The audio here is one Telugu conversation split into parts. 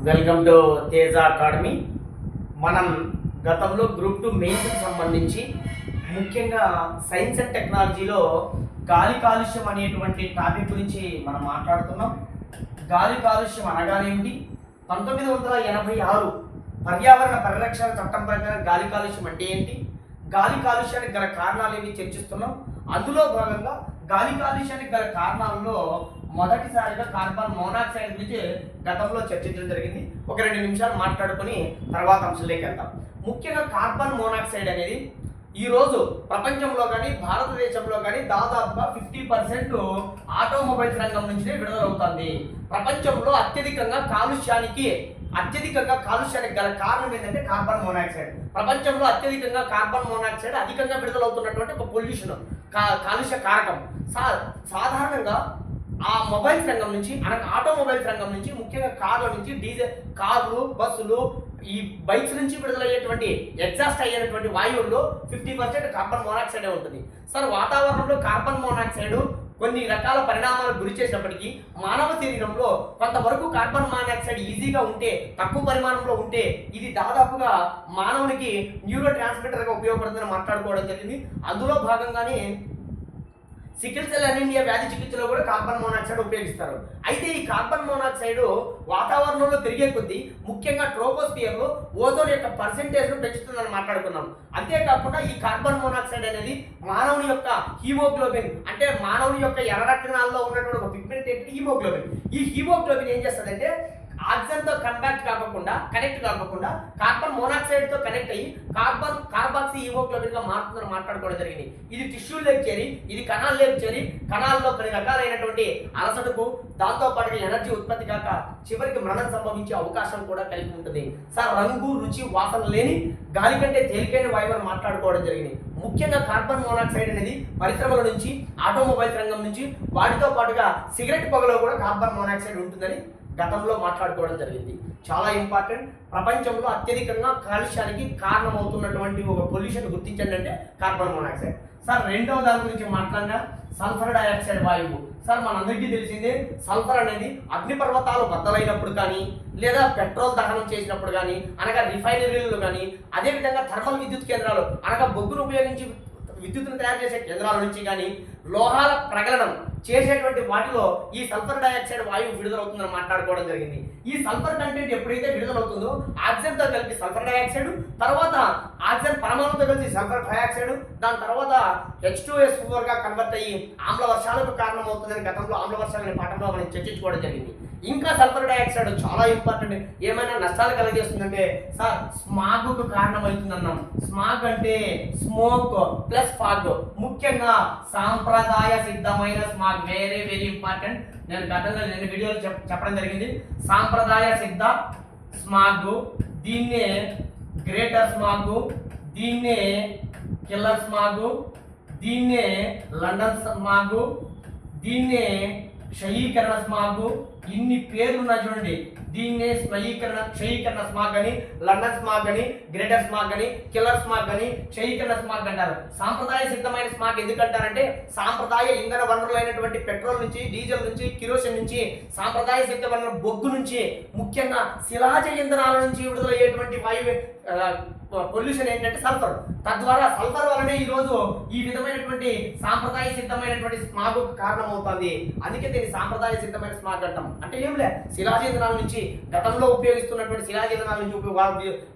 Welcome to Teja academy. మనం గతంలో గ్రూప్ 2 మెయిన్స్కి సంబంధించి ముఖ్యంగా సైన్స్ అండ్ టెక్నాలజీలో గాలి కాలుష్యం అనేటువంటి టాపిక్ గురించి మనం మాట్లాడుతున్నాం. గాలి కాలుష్యం అనగానేమిటి, 1986 పర్యావరణ పరిరక్షణ చట్టం ప్రకారం గాలి కాలుష్యం అంటే ఏంటి, గాలి కాలుష్యానికి గల కారణాలు ఏమి చర్చిస్తున్నాం. అందులో భాగంగా గాలి కాలుష్యానికి గల కారణాల్లో మొదటిసారిగా కార్బన్ మోనాక్సైడ్ గురించి గతంలో చర్చించడం జరిగింది. ఒక 2 నిమిషాలు మాట్లాడుకొని తర్వాత అంశాలకి వెళ్తాం. ముఖ్యంగా కార్బన్ మోనాక్సైడ్ అనేది ఈరోజు ప్రపంచంలో కానీ భారతదేశంలో కానీ దాదాపుగా 50% ఆటోమొబైల్స్ రంగం నుంచే విడుదలవుతుంది. ప్రపంచంలో అత్యధికంగా కాలుష్యానికి గల కారణం ఏంటంటే కార్బన్ మోనాక్సైడ్. ప్రపంచంలో అత్యధికంగా కార్బన్ మోనాక్సైడ్ అధికంగా విడుదలవుతున్నటువంటి ఒక పొల్యూషన్, కాలుష్య కారకం. సాధారణంగా ఆ మొబైల్స్ రంగం నుంచి ఆటోమొబైల్స్ రంగం నుంచి, ముఖ్యంగా కార్ల నుంచి, డీజిల్ కార్లు, బస్సులు, ఈ బైక్స్ నుంచి విడుదలయ్యేటువంటి ఎగ్జాస్ట్ అయ్యేటువంటి వాయువుల్లో 50% కార్బన్ మోనాక్సైడే ఉంటుంది. సార్, వాతావరణంలో కార్బన్ మోనాక్సైడ్ కొన్ని రకాల పరిణామాలకు గురి చేసినప్పటికీ మానవ శరీరంలో కొంతవరకు కార్బన్ మోనాక్సైడ్ ఈజీగా ఉంటే, తక్కువ పరిమాణంలో ఉంటే ఇది దాదాపుగా మానవునికి న్యూరో ట్రాన్స్మిటర్గా ఉపయోగపడుతుందని మాట్లాడుకోవడం జరిగింది. అందులో భాగంగానే సికిల్ సెల్ అనీమియా వ్యాధి చికిత్సలో కూడా కార్బన్ మోనాక్సైడ్ ఉపయోగిస్తారు. అయితే ఈ కార్బన్ మోనాక్సైడ్ వాతావరణంలో పెరిగే కొద్దీ ముఖ్యంగా ట్రోపోస్ఫియర్లో ఓజోన్ యొక్క పర్సెంటేజ్ను పెంచుతుందని మాట్లాడుకున్నాం. అంతేకాకుండా ఈ కార్బన్ మోనాక్సైడ్ అనేది మానవుని యొక్క హీమోగ్లోబిన్, అంటే మానవుని యొక్క ఎర్ర రక్తనాళాల్లో ఉన్నటువంటి ఒక పిగ్మెంట్ ఏంటి హీమోగ్లోబిన్. ఈ హీమోగ్లోబిన్ ఏం చేస్తుందంటే ఆక్సిజన్తో కనెక్ట్ కాకుండా కార్బన్ మోనాక్సైడ్తో కనెక్ట్ అయ్యి కార్బాక్సీ హీమోగ్లోబిన్గా మారుతుందని మాట్లాడుకోవడం జరిగింది. ఇది టిష్యూలోకి చేరి, ఇది కణాల్లోకి చేరి, కణాల్లో కొన్ని రకాలైనటువంటి అలసటకు, దాంతో పాటుగా ఎనర్జీ ఉత్పత్తి కాక చివరికి మరణం సంభవించే అవకాశం కూడా కలిగి ఉంటుంది. సార్, రంగు, రుచి, వాసన లేని గాలి కంటే తేలికైన వాయువుని మాట్లాడుకోవడం జరిగింది. ముఖ్యంగా కార్బన్ మోనాక్సైడ్ అనేది పరిశ్రమల నుంచి, ఆటోమొబైల్స్ రంగం నుంచి, వాటితో పాటుగా సిగరెట్ పొగలో కూడా కార్బన్ మోనాక్సైడ్ ఉంటుందని గతంలో మాట్లాడుకోవడం జరిగింది. చాలా ఇంపార్టెంట్. ప్రపంచంలో అత్యధికంగా కాలుష్యానికి కారణమవుతున్నటువంటి ఒక పొల్యూషన్ గుర్తించండి అంటే కార్బన్ మోనాక్సైడ్. సార్, రెండవ దాని గురించి మాట్లాడినా సల్ఫర్ డయాక్సైడ్ వాయువు. సార్, మనందరికీ తెలిసిందే సల్ఫర్ అనేది అగ్నిపర్వతాలు బద్దలైనప్పుడు కానీ, లేదా పెట్రోల్ దహనం చేసినప్పుడు కానీ, అనగా రిఫైనరీలు కానీ, అదేవిధంగా థర్మల్ విద్యుత్ కేంద్రాలు అనగా బొగ్గును ఉపయోగించి విద్యుత్తును తయారు చేసే కేంద్రాల నుంచి కానీ, లోహాల ప్రగలనం చేసేటువంటి వాటిలో ఈ సల్ఫర్ డయాక్సైడ్ వాయువు విడుదలవుతుందని మాట్లాడుకోవడం జరిగింది. ఈ సల్ఫర్ కంటెంట్ ఎప్పుడైతే విడుదలవుతుందో ఆక్సిజన్తో కలిపి సల్ఫర్ డయాక్సైడ్, తర్వాత ఆక్సిజన్ పరమాణుతో కలిసి సల్ఫర్ డయాక్సైడ్, దాని తర్వాత H2SO4గా కన్వర్ట్ అయ్యి ఆమ్ల వర్షాలకు కారణమవుతుందని గతంలో ఆమ్ల వర్షాలు అనే పాఠంలో మనం చర్చించుకోవడం జరిగింది. ఇంకా సల్ఫర్ డయాక్సైడ్ చాలా ఇంపార్టెంట్. ఏమైనా నష్టాలు కలగజేస్తుందంటే సార్, స్మాగ్కు కారణమవుతుందన్నాం. స్మాగ్ అంటే స్మోక్ ప్లస్ ఫాగ్. ముఖ్యంగా సాంప్రదాయ సిద్ధమైన స్మాగ్ వెరీ వెరీ ఇంపార్టెంట్. నేను గతంలో 2 వీడియోలు చెప్పడం జరిగింది. సాంప్రదాయ సిద్ధ స్మాగ్, దీన్నే గ్రేటర్ స్మాగ్, దీన్నే కిల్లర్ స్మాగ్, దీన్నే లండన్ స్మాగ్, దీన్నే క్షయీకరణ స్మాగ్. ఇన్ని పేర్లు ఉన్నాయి చూడండి. దీన్నే క్షయీకరణ స్మాగ్ అని, లండన్ స్మాగ్ అని, గ్రేటర్ స్మాగ్ అని, కిల్లర్ స్మాగ్ అని, క్షయీకరణ స్మాగ్ అంటారు. సాంప్రదాయ సిద్ధమైన స్మాగ్ ఎందుకంటారంటే సాంప్రదాయ ఇంధన వనరులైనటువంటి పెట్రోల్ నుంచి, డీజిల్ నుంచి, కిరోసిన్ నుంచి, సాంప్రదాయ సిద్ధమైన బొగ్గు నుంచి, ముఖ్యంగా శిలాజ ఇంధనాల నుంచి విడుదలయ్యేటువంటి వాయువు పొల్యూషన్ ఏంటంటే సల్ఫర్. తద్వారా సల్ఫర్ వలనే ఈరోజు ఈ విధమైనటువంటి సాంప్రదాయ సిద్ధమైనటువంటి స్మాగ్ కారణమవుతుంది. అందుకే దీన్ని సాంప్రదాయ సిద్ధమైన స్మాగ్ అంటాం. అంటే ఏం లే, శిలాజీంధనాల నుంచి, గతంలో ఉపయోగిస్తున్నటువంటి శిలాజీంధనాల నుంచి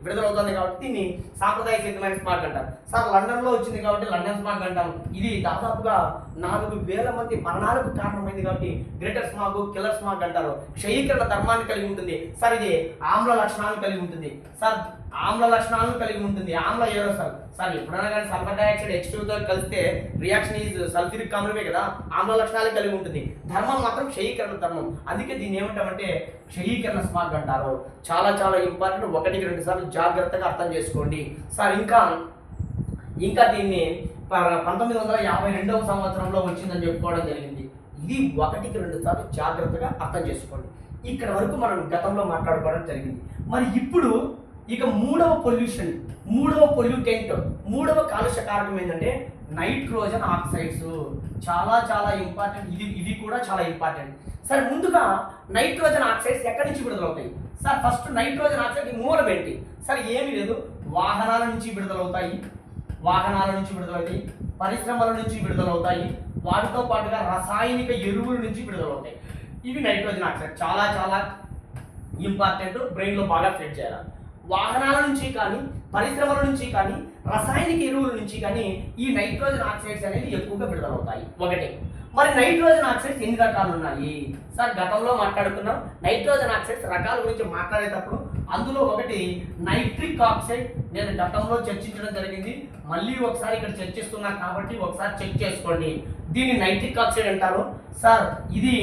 విడుదలవుతుంది కాబట్టి దీన్ని సాంప్రదాయ సిద్ధమైన స్మాగ్ అంటారు. సార్, లండన్లో వచ్చింది కాబట్టి లండన్ స్మాగ్ అంటాం. ఇది దాదాపుగా 4,000 మంది మరణాలకు కారణమైంది కాబట్టి గ్రేటర్ స్మాగ్, కిల్లర్ స్మాగ్ అంటారు. క్షయీకరణ ధర్మాన్ని కలిగి ఉంటుంది. సార్, ఇది ఆమ్ల లక్షణాలను కలిగి ఉంటుంది. సార్, ఆమ్ల లక్షణాలను కలిగి ఉంటుంది. ఆమ్ల ఏరోసాల్. సార్, ఎప్పుడైనా కానీ సల్ఫర్ డయాక్సైడ్ H2తో కలిస్తే రియాక్షన్ ఈజ్ సల్ఫ్యూరిక్ ఆమ్లమే కదా, ఆమ్ల లక్షణాలు కలిగి ఉంటుంది. ధర్మం మాత్రం క్షయీకరణ ధర్మం. అందుకే దీన్ని ఏమంటామంటే క్షయీకరణ స్మాగ్ అంటారు. చాలా చాలా ఇంపార్టెంట్. 1-2 సార్లు జాగ్రత్తగా అర్థం చేసుకోండి. సార్, ఇంకా దీన్ని 1952వ సంవత్సరంలో వచ్చిందని చెప్పుకోవడం జరిగింది. ఇది 1-2 సార్లు జాగ్రత్తగా అర్థం చేసుకోండి. ఇక్కడ వరకు మనం గతంలో మాట్లాడుకోవడం జరిగింది. మరి ఇప్పుడు ఇక మూడవ పొల్యూటెంట్, మూడవ కాలుష్య కారకం ఏంటంటే నైట్రోజన్ ఆక్సైడ్స్. చాలా చాలా ఇంపార్టెంట్. ఇవి కూడా చాలా ఇంపార్టెంట్. సార్ ముందుగా నైట్రోజన్ ఆక్సైడ్స్ ఎక్కడి నుంచి విడుదలవుతాయి? సార్ ఫస్ట్ నైట్రోజన్ ఆక్సైడ్ మూలం ఏంటి? సార్ ఏమీ లేదు, వాహనాల నుంచి విడుదలవుతాయి, పరిశ్రమల నుంచి విడుదలవుతాయి, వాటితో పాటుగా రసాయనిక ఎరువుల నుంచి విడుదలవుతాయి. ఇవి నైట్రోజన్ ఆక్సైడ్. చాలా చాలా ఇంపార్టెంట్, బ్రెయిన్లో బాగా ఫిట్ చేయాలి. వాహనాల నుంచి కానీ, పరిశ్రమల నుంచి కానీ, రసాయనిక ఎరువుల నుంచి కానీ ఈ నైట్రోజన్ ఆక్సైడ్స్ అనేవి ఎక్కువగా విడుదలవుతాయి. ఒకటి. మరి నైట్రోజన్ ఆక్సైడ్స్ ఎన్ని రకాలు ఉన్నాయి? సార్ గతంలో మాట్లాడుకున్నాం. నైట్రోజన్ ఆక్సైడ్స్ రకాల గురించి మాట్లాడేటప్పుడు అందులో ఒకటి నైట్రిక్ ఆక్సైడ్. నేను గతంలో చర్చించడం జరిగింది, మళ్ళీ ఒకసారి ఇక్కడ చర్చిస్తున్నా కాబట్టి ఒకసారి చెక్ చేసుకోండి. దీన్ని నైట్రిక్ ఆక్సైడ్ అంటారు. సార్ ఇది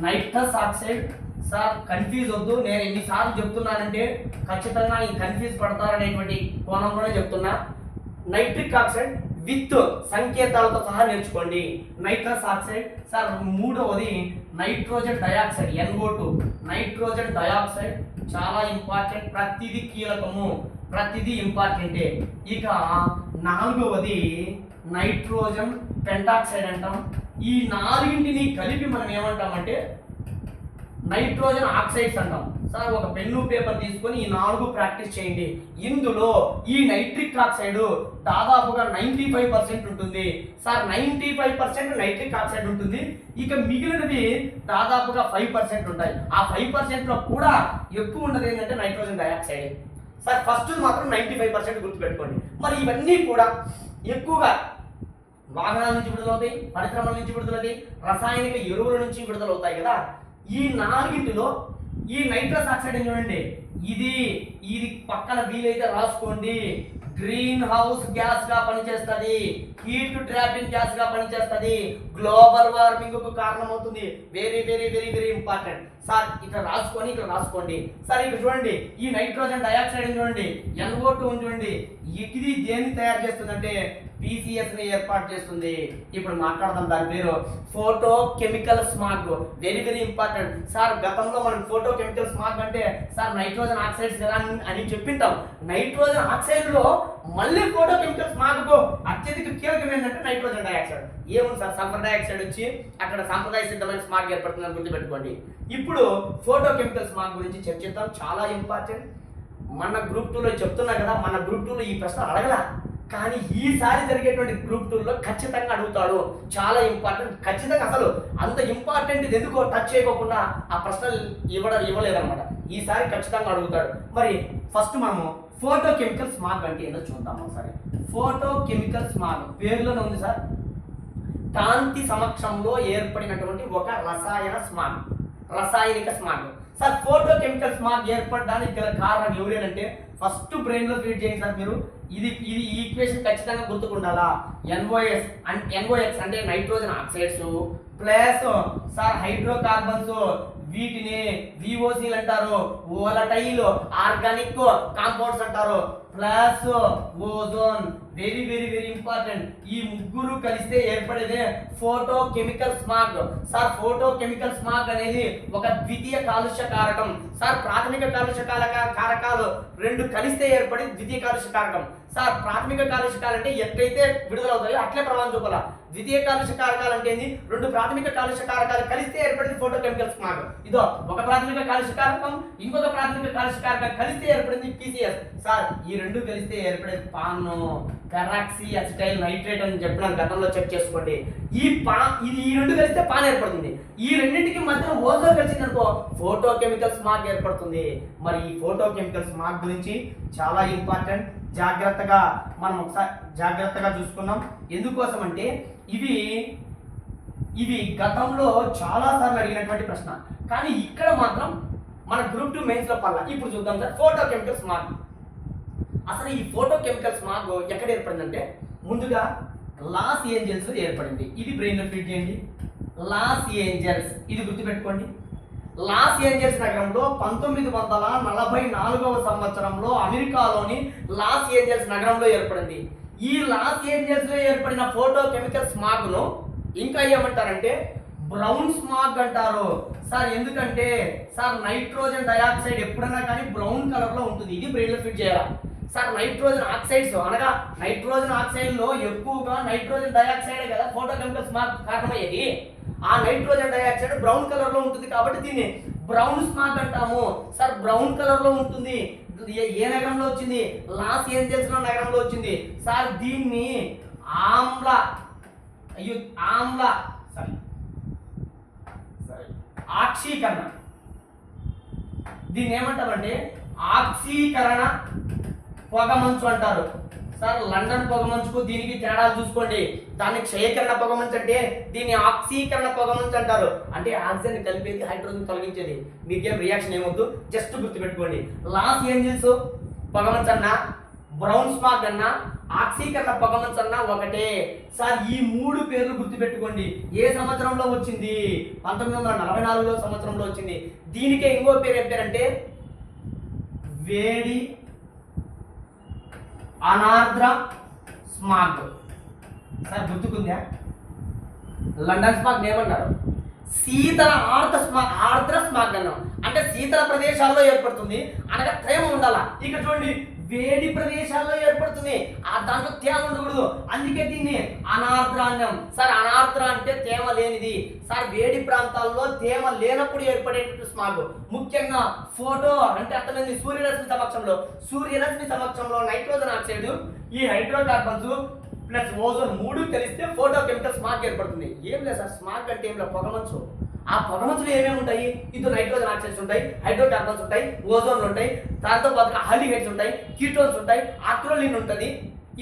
నైట్రస్ ఆక్సైడ్. సార్ కన్ఫ్యూజ్ వద్దు, నేను ఎన్నిసార్లు చెప్తున్నానంటే ఖచ్చితంగా ఈ కన్ఫ్యూజ్ పడతారనేటువంటి కోణంలోనే చెప్తున్నా. నైట్రిక్ ఆక్సైడ్ విత్ సంకేతాలతో సహా నేర్చుకోండి. Nitrous oxide. సార్ మూడవది nitrogen dioxide, NO2. Nitrogen dioxide చాలా ఇంపార్టెంట్, ప్రతిదీ కీలకము, ప్రతిదీ ఇంపార్టెంటే. ఇక నాలుగవది నైట్రోజన్ పెంటాక్సైడ్ అంటాం. ఈ నాలుగింటిని కలిపి మనం ఏమంటామంటే నైట్రోజన్ ఆక్సైడ్స్ అంటాం. సార్ ఒక పెన్ను పేపర్ తీసుకొని ఈ 4 ప్రాక్టీస్ చేయండి. ఇందులో ఈ నైట్రిక్ ఆక్సైడ్ దాదాపుగా 95% ఉంటుంది. సార్ 95% నైట్రిక్ ఆక్సైడ్ ఉంటుంది. ఇక మిగిలినవి దాదాపుగా 5% ఉంటాయి. ఆ 5%లో కూడా ఎక్కువ ఉన్నది ఏంటంటే నైట్రోజన్ డయాక్సైడ్. సార్ ఫస్ట్ మాత్రం 95% గుర్తుపెట్టుకోండి. మరి ఇవన్నీ కూడా ఎక్కువగా వాహనాల నుంచి విడుదలవుతాయి, పరిశ్రమల నుంచి విడుదలవుతాయి, రసాయనిక ఎరువుల నుంచి విడుదలవుతాయి కదా. ఈ నాలుగింటిలో ఈ నైట్రస్ ఆక్సైడ్ చూడండి, ఇది పక్కన వీలైతే రాసుకోండి. గ్రీన్ హౌస్ గ్యాస్ గా పనిచేస్తుంది, హీట్ ట్రాపింగ్ గ్యాస్ గా పనిచేస్తుంది, గ్లోబల్ వార్మింగ్ కు కారణమవుతుంది. Very very very very important. Sir ఇక్కడ రాసుకొని ఇక్కడ రాసుకోండి. సార్ ఇక్కడ చూడండి, ఈ నైట్రోజన్ డయాక్సైడ్ చూడండి, NO2 చూడండి, ఇది దేన్ని తయారు చేస్తుందంటే PCS ని ఏర్పాటు చేస్తుంది. ఇప్పుడు మాట్లాడదాం దాని పేరు photo chemical smog. Very very important. Sir గతంలో మనం ఫోటో కెమికల్ స్మాగ్ అంటే సార్ నైట్రోజన్ ఆక్సైడ్స్ కదా అని చెప్పింటాం. నైట్రోజన్ ఆక్సైడ్ లో మళ్ళీ ఫోటో కెమికల్ స్మాగ్ కు అత్యధిక కీలకం ఏంటంటే నైట్రోజన్ డయాక్సైడ్. ఏముంది సార్, సల్ఫర్ డయాక్సైడ్ వచ్చి అక్కడ సాంప్రదాయ సిద్ధమైన స్మాగ్ ఏర్పడుతుందని గుర్తుపెట్టుకోండి. ఇప్పుడు ఫోటో కెమికల్ స్మాగ్ గురించి చర్చిద్దాం. చాలా ఇంపార్టెంట్. మన గ్రూప్ 2లో చెప్తున్నా కదా, మన గ్రూప్ 2లో ఈ ప్రశ్న అడగలా, కానీ ఈసారి జరిగేటువంటి గ్రూప్ 2లో ఖచ్చితంగా అడుగుతాడు. చాలా ఇంపార్టెంట్. ఖచ్చితంగా అసలు అంత ఇంపార్టెంట్ ఇది ఎందుకో టచ్ చేయకోకుండా ఆ ప్రశ్నలు ఇవ్వలేదన్నమాట. ఈసారి ఖచ్చితంగా అడుగుతాడు. మరి ఫస్ట్ మనము ఫోటో కెమికల్ స్మాగ్ అంటే ఏంటో చూద్దాం ఒకసారి. ఫోటో కెమికల్ స్మాగ్ పేరులోనే ఉంది సార్, కాంతి సమక్షంలో ఏర్పడినటువంటి ఒక రసాయనిక smog. Sir photo chemical smog ఏర్పడడానికి గల కారణం ఎవరేనంటే ఫస్ట్ బ్రెయిన్ లో ఫీడ్ చేయండి సార్ మీరు. ఇది ఈ ఈక్వేషన్ ఖచ్చితంగా గుర్తుకుండాలా. NOx అంటే nitrogen oxides plus sir hydrocarbons, వీటిని VOCలు అంటారు, వోలటైల్ ఆర్గానిక్ కాంపౌండ్స్ అంటారు, plus ozone. Very very very important. ఈ ముగ్గురు కలిస్తే ఏర్పడేదే photo chemical smog. Sir photo chemical smog అనేది ఒక ద్వితీయ కాలుష్య కారకం. సార్ ప్రాథమిక కాలుష్య కారకాలు 2 కలిస్తే ఏర్పడి ద్వితీయ కాలుష్య కారకం. సార్ ప్రాథమిక కాలుష్యకాలు అంటే ఎట్లయితే విడుదలవుతాయో అట్లే ప్రభావం చూపాల. ద్వితీయ కాలుష్య కారకాలు అంటే 2 ప్రాథమిక కాలుష్య కారకాలు కలిస్తే ఏర్పడింది ఫోటో కెమికల్ స్మాగ్. ఇదో ఒక ప్రాథమిక కాలుష్య కారకం, ఇంకొక ప్రాథమిక కాలుష్య కారకం కలిస్తే ఏర్పడింది PCS. సార్ ఈ 2 కలిస్తే ఏర్పడేది పాన్ పెరాక్సీ అసిటైల్ నైట్రేట్ అని చెప్పినాను గతంలో, చెక్ చేసుకోండి. ఈ 2 కలిస్తే పాన్ ఏర్పడుతుంది. ఈ రెండింటికి మధ్యలో ఓజోన్ కలిసింది అనుకో ఫోటో కెమికల్ స్మాగ్ ఏర్పడుతుంది. మరి ఈ ఫోటో కెమికల్ స్మాగ్ గురించి చాలా ఇంపార్టెంట్. జాగ్రత్తగా మనం ఒకసారి జాగ్రత్తగా చూసుకున్నాం. ఎందుకోసం అంటే ఇవి గతంలో చాలా సార్లు అడిగినటువంటి ప్రశ్న, కానీ ఇక్కడ మాత్రం మన గ్రూప్ 2 మెయిన్స్ లో పడలా. ఇప్పుడు చూద్దాం సార్ ఫోటో కెమికల్ స్మాగ్. అసలు ఈ ఫోటో కెమికల్ స్మాగ్ ఎక్కడ ఏర్పడిందంటే ముందుగా లాస్ ఏంజల్స్ ఏర్పడింది. ఇది బ్రెయిన్ లో ఫీడ్ చేయండి. లాస్ ఏంజల్స్ ఇది గుర్తుపెట్టుకోండి. లాస్ ఏంజల్స్ నగరంలో 1944వ సంవత్సరంలో అమెరికాలోని లాస్ ఏంజల్స్ నగరంలో ఏర్పడింది. ఈ లాస్ ఏంజల్స్ లో ఏర్పడిన ఫోటో కెమికల్ స్మాగ్ ను ఇంకా ఏమంటారంటే బ్రౌన్ స్మాగ్ అంటారు. సార్ ఎందుకంటే సార్ నైట్రోజన్ డయాక్సైడ్ ఎప్పుడైనా కానీ బ్రౌన్ కలర్ లో ఉంటుంది. ఇది బ్రెయిన్ లో ఫిట్ చేయాలి. సార్ నైట్రోజన్ ఆక్సైడ్స్ అనగా నైట్రోజన్ ఆక్సైడ్ లో ఎక్కువగా నైట్రోజన్ డయాక్సైడ్ కదా ఫోటో కెమికల్ స్మాగ్ కారణమయ్యేది. ఆ నైట్రోజన్ డైఆక్సైడ్ బ్రౌన్ కలర్ లో ఉంటుంది కాబట్టి దీన్ని బ్రౌన్ స్మాగ్ అంటాము. సార్ బ్రౌన్ కలర్ లో ఉంటుంది. ఏ నగరంలో వచ్చింది? లాస్ ఏంజల్స్ లో నగరంలో వచ్చింది. సార్ దీన్ని ఆమ్ల ఆక్సీకరణ, దీన్ని ఏమంటారంటే ఆక్సీకరణ పొగమంచు అంటారు. సార్ లండన్ పొగమంచుకు దీనికి తేడాలు చూసుకోండి. దాన్ని క్షయకరణ పొగమంచు అంటే దీన్ని ఆక్సీకరణ పొగమంచు అంటారు. అంటే ఆక్సిజన్ కలిపేది, హైడ్రోజన్ తొలగించేది. మీకేం రియాక్షన్ ఏమొద్దు, జస్ట్ గుర్తుపెట్టుకోండి. లాస్ ఏంజల్స్ పొగమంచు అన్నా, బ్రౌన్ స్మాగ్ అన్నా, ఆక్సీకరణ పొగమంచు అన్నా ఒకటే. సార్ ఈ 3 పేర్లు గుర్తుపెట్టుకోండి. ఏ సంవత్సరంలో వచ్చింది? 1944లో సంవత్సరంలో వచ్చింది. దీనికే ఇంకో పేరు ఏం పేరంటే వేడి అనార్ద్ర స్మాగ్. సార్ గుర్తుకుందా? లండన్ స్మాగ్ ఏమన్నారు? శీతల ఆర్ద్ర స్మాగ్ అన్నాం. అంటే శీతల ప్రదేశాల్లో ఏర్పడుతుంది, అనగా తేమ ఉండాలా. ఇక్కడ చూడండి, వేడి ప్రదేశాల్లో ఏర్పడుతుంది, దాంట్లో తేమ ఉండకూడదు, అందుకే దీన్ని అనార్ద్ర అన్నాం. సార్ అనార్ద్ర అంటే తేమ లేనిది. సార్ వేడి ప్రాంతాల్లో తేమ లేనప్పుడు ఏర్పడేటువంటి స్మాగ్. ముఖ్యంగా ఫోటో అంటే అర్థమైంది, సూర్యరశ్మి సమక్షంలో నైట్రోజన్ ఆక్సైడ్, ఈ హైడ్రోకార్బన్స్ ప్లస్ ఓజోన్ 3 కలిస్తే ఫోటో కెమికల్ స్మాగ్ ఏర్పడుతుంది. ఏం లేదు సార్, స్మాగ్ అంటే ఏం లేదు, పొగమంచు. ఆ పొగమంచులో ఏమేమి ఉంటాయి? ఇది నైట్రోజన్ ఆక్సైడ్స్ ఉంటాయి, హైడ్రోకార్బన్స్ ఉంటాయి, ఓజోన్లు ఉంటాయి, దాంతో పాటుగా ఆల్డిహైడ్స్ ఉంటాయి, కీటోన్స్ ఉంటాయి, ఆక్రోలిన్ ఉంటుంది,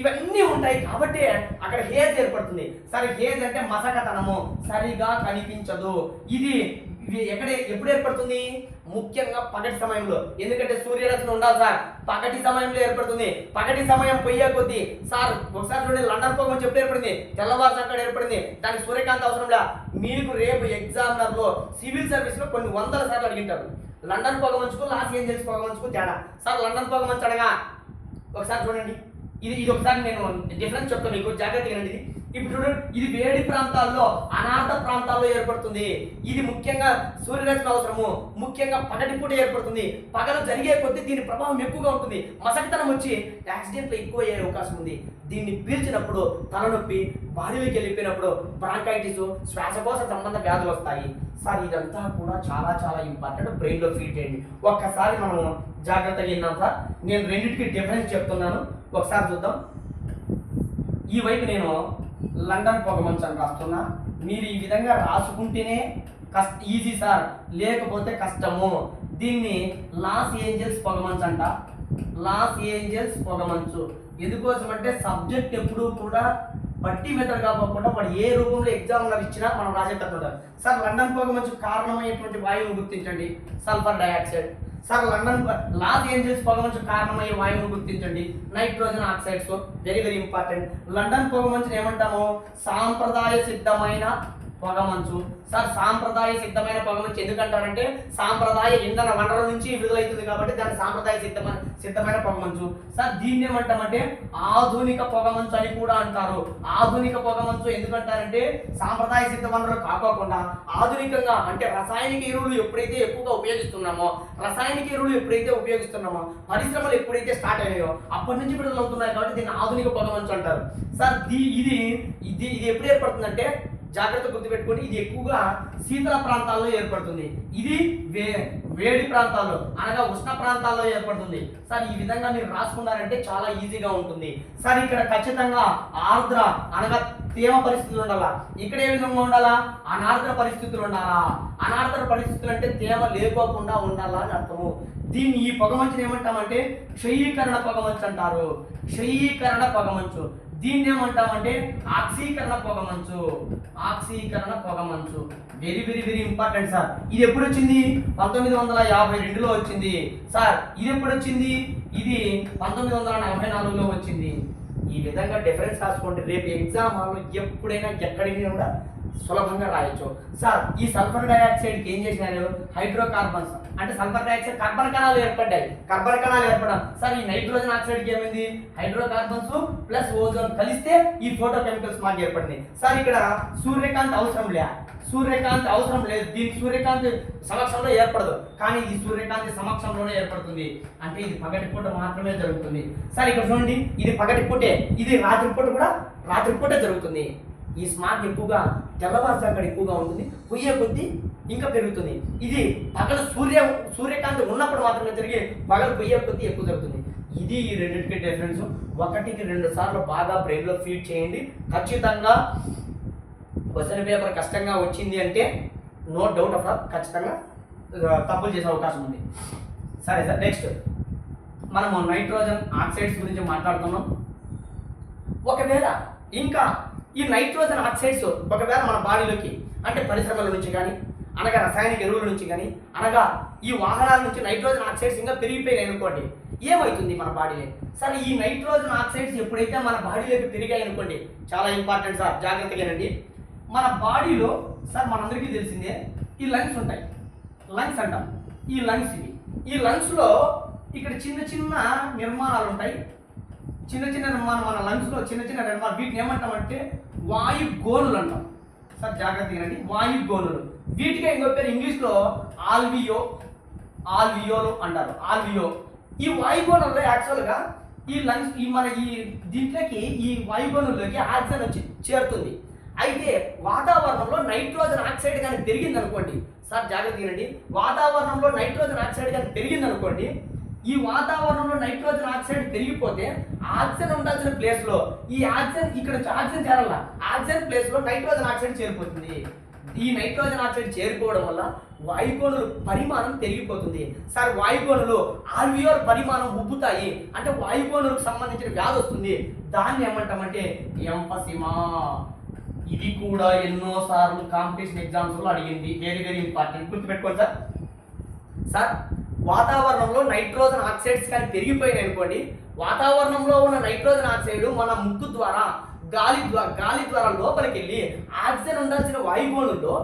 ఇవన్నీ ఉంటాయి. కాబట్టి అక్కడ హేజ్ ఏర్పడుతుంది. సరే హేజ్ అంటే మసకతనము, సరిగా కనిపించదు. ఇది ఎప్పుడు ఏర్పడుతుంది? ముఖ్యంగా పగటి సమయంలో. ఎందుకంటే సూర్యరశ్మి ఉండాలి సార్, పగటి సమయంలో ఏర్పడుతుంది. పగటి సమయం పోయే కొద్దీ సార్ ఒకసారి చూడండి, లండన్ పొగమంచు ఎప్పుడు ఏర్పడింది? తెల్లవారు అక్కడ ఏర్పడింది. దానికి సూర్యకాంతి అవసరం లే. మీకు రేపు ఎగ్జామినర్ లో సివిల్ సర్వీస్ లో కొన్ని వందల సార్లు అడిగింటారు లండన్ పొగమంచుకు లాస్ ఏంజల్స్ పొగమంచుకు తేడా. సార్ లండన్ పొగమంచు అనగా ఒకసారి చూడండి, ఇది ఒకసారి నేను డిఫరెన్స్ చెప్తాను మీకు, జాగ్రత్తగా వినండి. ఇప్పుడు చూడండి, ఇది వేడి ప్రాంతాల్లో, అనార్ధ ప్రాంతాల్లో ఏర్పడుతుంది. ఇది ముఖ్యంగా సూర్యరశ్మి అవసరము, ముఖ్యంగా పగటిపూట ఏర్పడుతుంది. పగలు జరిగే కొద్దీ దీని ప్రభావం ఎక్కువగా ఉంటుంది, మసకతనం వచ్చి యాక్సిడెంట్లు ఎక్కువ అయ్యే అవకాశం ఉంది. దీన్ని పీల్చినప్పుడు తలనొప్పి, బాడీలోకి వెళ్ళిపోయినప్పుడు బ్రాంకైటిస్, శ్వాసకోశ సంబంధ వ్యాధులు వస్తాయి. సార్ ఇదంతా కూడా చాలా చాలా ఇంపార్టెంట్, బ్రెయిన్లో ఫీడ్ చేయండి. ఒక్కసారి మనం జాగ్రత్తగా విన్నాం సార్. నేను రెండింటికి డిఫరెన్స్ చెప్తున్నాను, ఒకసారి చూద్దాం. ఈ వైపు నేను లండన్ పొగమంచు అని రాస్తున్నా. మీరు ఈ విధంగా రాసుకుంటేనే ఈజీ సార్, లేకపోతే కష్టము. దీన్ని లాస్ ఏంజల్స్ పొగమంచు అంట. లాస్ ఏంజల్స్ పొగమంచు ఎందుకోసం అంటే సబ్జెక్ట్ ఎప్పుడూ కూడా బట్టి మెథడ్ కాకుండా వాడు ఏ రూపంలో ఎగ్జామ్లో ఇచ్చినా మనం రాసేటట్టు. సార్ లండన్ పొగమంచు కారణమయ్యేటువంటి వాయువును గుర్తించండి, sulphur dioxide. Sir Los Angeles పొగమంచు కారణమయ్యే వాయువును గుర్తించండి, nitrogen oxides. Very very important. London పొగమంచుని ఏమంటాము? సాంప్రదాయ సిద్ధమైన పొగమంచు. సార్ సాంప్రదాయ సిద్ధమైన పొగమంచు ఎందుకంటారంటే సాంప్రదాయ ఇంధన వనరుల నుంచి విడుదలవుతుంది కాబట్టి దాన్ని సాంప్రదాయ సిద్ధమైన పొగమంచు. సార్ దీన్ని ఏమంటామంటే ఆధునిక పొగమంచు అని కూడా అంటారు. ఆధునిక పొగమంచు ఎందుకంటారంటే సాంప్రదాయ సిద్ధ వనరులు కాకోకుండా ఆధునికంగా, అంటే రసాయనిక ఎరువులు ఎప్పుడైతే ఎక్కువగా ఉపయోగిస్తున్నామో, పరిశ్రమలు ఎప్పుడైతే స్టార్ట్ అయ్యాయో అప్పటి నుంచి విడుదలవుతున్నాయి కాబట్టి దీన్ని ఆధునిక పొగమంచు అంటారు. సార్ ఇది ఎప్పుడు ఏర్పడుతుందంటే జాగ్రత్త గుర్తుపెట్టుకోండి, ఇది ఎక్కువగా శీతల ప్రాంతాల్లో ఏర్పడుతుంది. ఇది వేడి ప్రాంతాల్లో అనగా ఉష్ణ ప్రాంతాల్లో ఏర్పడుతుంది. సార్ ఈ విధంగా మీరు రాసుకున్నారంటే చాలా ఈజీగా ఉంటుంది. సార్ ఇక్కడ ఖచ్చితంగా ఆర్ద్ర అనగా తేమ పరిస్థితులు ఉండాలా. ఇక్కడ ఏ విధంగా ఉండాలా? అనార్ద్ర పరిస్థితులు ఉండాలా. అనార్ద్ర పరిస్థితులు అంటే తేమ లేకోకుండా ఉండాలా అని అర్థము. దీన్ని ఈ పొగమంచుని ఏమంటామంటే క్షయీకరణ పొగమంచు అంటారు. క్షయీకరణ పొగమంచు. దీన్ని ఏమంటామంటే ఆక్సీకరణ పొగమంచు. ఆక్సీకరణ పొగమంచు very very very important sir. ఇది ఎప్పుడు వచ్చింది? 1952లో వచ్చింది. సార్ ఇది ఎప్పుడు వచ్చింది? ఇది 1944లో వచ్చింది. ఈ విధంగా డిఫరెన్స్ రాసుకోండి. రేపు ఎగ్జామ్ హాల్లో ఎప్పుడైనా ఎక్కడికైనా కూడా సులభంగా రాయొచ్చు. సార్ ఈ సల్ఫర్ డైఆక్సైడ్కి ఏం చేసినారు? హైడ్రోకార్బన్స్ అంటే సల్ఫర్ డైఆక్సైడ్ కార్బన్ కణాలు ఏర్పడ్డాయి. కార్బన్ కణాలు ఏర్పడడం. సార్ ఈ నైట్రోజన్ ఆక్సైడ్కి ఏమైంది? హైడ్రోకార్బన్స్ ప్లస్ ఓజోన్ కలిస్తే ఈ ఫోటో కెమికల్ స్మాగ్ ఏర్పడింది. సార్ ఇక్కడ సూర్యకాంతి అవసరం లేదు. దీనికి సూర్యకాంతి సమక్షంలో ఏర్పడదు, కానీ ఇది సూర్యకాంతి సమక్షంలోనే ఏర్పడుతుంది. అంటే ఇది పగటిపూట మాత్రమే జరుగుతుంది. సార్ ఇక్కడ చూడండి, ఇది పగటిపూటే, ఇది రాత్రిపూట జరుగుతుంది. ఈ స్మాగ్ ఎక్కువగా తెల్లవారుజామున ఎక్కువగా ఉంటుంది, పొయ్యే కొద్దీ ఇంకా పెరుగుతుంది. ఇది పగలు సూర్యకాంతి ఉన్నప్పుడు మాత్రమే తిరిగి పగలు పొయ్యే కొద్దీ ఎక్కువ జరుగుతుంది. ఇది ఈ రెండింటికి డిఫరెన్స్. 1-2 సార్లు బాగా బ్రెయిన్లో ఫీడ్ చేయండి. ఖచ్చితంగా క్వశ్చన్ పేపర్ కష్టంగా వచ్చింది అంటే నో డౌట్ ఆఫ్ ఖచ్చితంగా తప్పులు చేసే అవకాశం ఉంది. సరే సార్, నెక్స్ట్ మనము నైట్రోజన్ ఆక్సైడ్స్ గురించి మాట్లాడుతున్నాం. ఒకవేళ ఇంకా ఈ నైట్రోజన్ ఆక్సైడ్స్ ఒకవేళ మన బాడీలోకి అంటే పరిశ్రమల నుంచి కానీ అనగా రసాయనిక ఎరువుల నుంచి కానీ అనగా ఈ వాహనాల నుంచి నైట్రోజన్ ఆక్సైడ్స్ ఇంకా పెరిగిపోయాయి అనుకోండి, ఏమవుతుంది మన బాడీలో? సార్ ఈ నైట్రోజన్ ఆక్సైడ్స్ ఎప్పుడైతే మన బాడీలోకి పెరిగాయి అనుకోండి, చాలా ఇంపార్టెంట్ సార్, జాగ్రత్తగానండి. మన బాడీలో సార్ మనందరికీ తెలిసిందే ఈ లంగ్స్ ఉంటాయి, లంగ్స్ అంటాం. ఈ లంగ్స్ ఈ లంగ్స్లో ఇక్కడ చిన్న చిన్న నిర్మాణాలు ఉంటాయి. చిన్న చిన్న నిర్మాణం మన లంగ్స్లో చిన్న చిన్న నిర్మాణం, వీటిని ఏమంటామంటే వాయు గోనులు అంటాం. సార్ జాగ్రత్తగా అండి, వాయు గోనులు. వీటికే ఇంకో పేరు ఇంగ్లీష్లో ఆల్వియోలు అంటారు. ఆల్వియో. ఈ వాయుగోణంలో యాక్చువల్గా ఈ లంగ్స్ దీంట్లోకి ఈ వాయుగోణంలోకి ఆక్సిజన్ వచ్చి చేరుతుంది. అయితే వాతావరణంలో నైట్రోజన్ ఆక్సైడ్ కానీ పెరిగింది అనుకోండి, సార్ జాగ్రత్తగా వినండి, వాతావరణంలో నైట్రోజన్ ఆక్సైడ్ కానీ పెరిగింది అనుకోండి, ఈ వాతావరణంలో నైట్రోజన్ ఆక్సైడ్ పెరిగిపోతే ఆక్సిజన్ ఉండాల్సిన ప్లేస్లో ఈ ఆక్సిజన్ ఇక్కడ ఆక్సిజన్ చేరాల, ఆక్సిజన్ ప్లేస్లో నైట్రోజన్ ఆక్సైడ్ చేరిపోతుంది. ఈ నైట్రోజన్ ఆక్సైడ్ చేరిపోవడం వల్ల వాయుగోణుల పరిమాణం పెరిగిపోతుంది. సార్ వాయుగోణులు ఆల్వియోల్ పరిమాణం ఉబ్బుతాయి అంటే వాయుగోణులకు సంబంధించిన వ్యాధి వస్తుంది. దాన్ని ఏమంటామంటే ఎంఫసిమా. ఇది కూడా ఎన్నోసార్లు కాంపిటీషన్ ఎగ్జామ్స్లో అడిగింది. వెరీ వెరీ ఇంపార్టెంట్, గుర్తుపెట్టుకోండి సార్. సార్ వాతావరణంలో నైట్రోజన్ ఆక్సైడ్స్ కానీ పెరిగిపోయినాయి అనుకోండి, వాతావరణంలో ఉన్న నైట్రోజన్ ఆక్సైడ్ మన ముక్కు ద్వారా గాలి ద్వారా లోపలికి వెళ్ళి ఆక్సిజన్ ఉండాల్సిన వాయుగోణుల్లో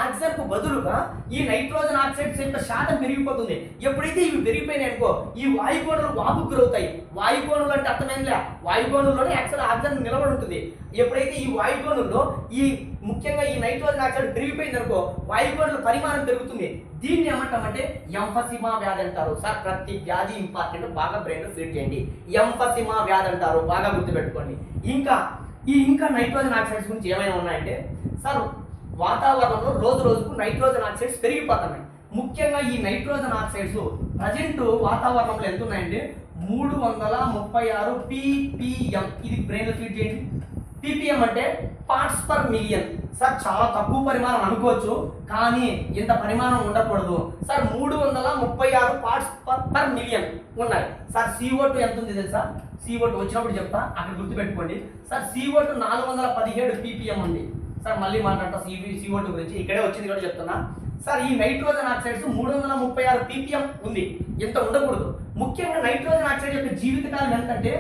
ఆక్సిజన్కు బదులుగా ఈ నైట్రోజన్ ఆక్సైడ్స్ యొక్క శాతం పెరిగిపోతుంది. ఎప్పుడైతే ఇవి పెరిగిపోయినాయి అనుకో, ఈ వాయుగోణులు వాపుకు గురవుతాయి. వాయుగోణులు అంటే అర్థమైందిలే, వాయుగోణుల్లోనే యాక్చువల్ ఆక్సిజన్ నిలబడి ఉంటుంది. ఎప్పుడైతే ఈ వాయుగోణుల్లో ముఖ్యంగా ఈ నైట్రోజన్ ఆక్సైడ్ పెరిగిపోయింది అనుకో, వాయుగోణుల పరిమాణం పెరుగుతుంది. దీన్ని ఏమంటామంటే ఎంఫసిమా వ్యాధి అంటారు. సార్ ప్రతి వ్యాధి ఇంపార్టెంట్, బాగా బ్రెయిన్లో ఫీడ్ చేయండి. ఎంఫసిమా వ్యాధి అంటారు, బాగా గుర్తుపెట్టుకోండి. ఇంకా నైట్రోజన్ ఆక్సైడ్స్ గురించి ఏమైనా ఉన్నాయంటే సార్ వాతావరణంలో రోజు రోజుకు నైట్రోజన్ ఆక్సైడ్స్ పెరిగిపోతున్నాయి. ముఖ్యంగా ఈ నైట్రోజన్ ఆక్సైడ్స్ ప్రజెంట్ వాతావరణంలో ఎంత ఉన్నాయంటే 336 ppm. ఇది బ్రెయిన్లో ఫీడ్ చేయండి. ppm అంటే పార్ట్స్ పర్ మిలియన్. సార్ చాలా తక్కువ పరిమాణం అనుకోవచ్చు, కానీ ఇంత పరిమాణం ఉండకూడదు. సార్ 336 పార్ట్స్ పర్ మిలియన్ ఉన్నాయి. సార్ CO2 ఎంత ఉంది తెలుసా? CO2 వచ్చినప్పుడు చెప్తా, అక్కడ గుర్తుపెట్టుకోండి. సార్ CO2 417 ppm ఉంది. సార్ మళ్ళీ మాట్లాడతా CO2 గురించి, ఇక్కడే వచ్చింది కూడా చెప్తున్నా. సార్ ఈ నైట్రోజన్ ఆక్సైడ్స్ 336 ppm ఉంది, ఇంత ఉండకూడదు. ముఖ్యంగా నైట్రోజన్ ఆక్సైడ్ యొక్క జీవితకాలం ఎంతంటే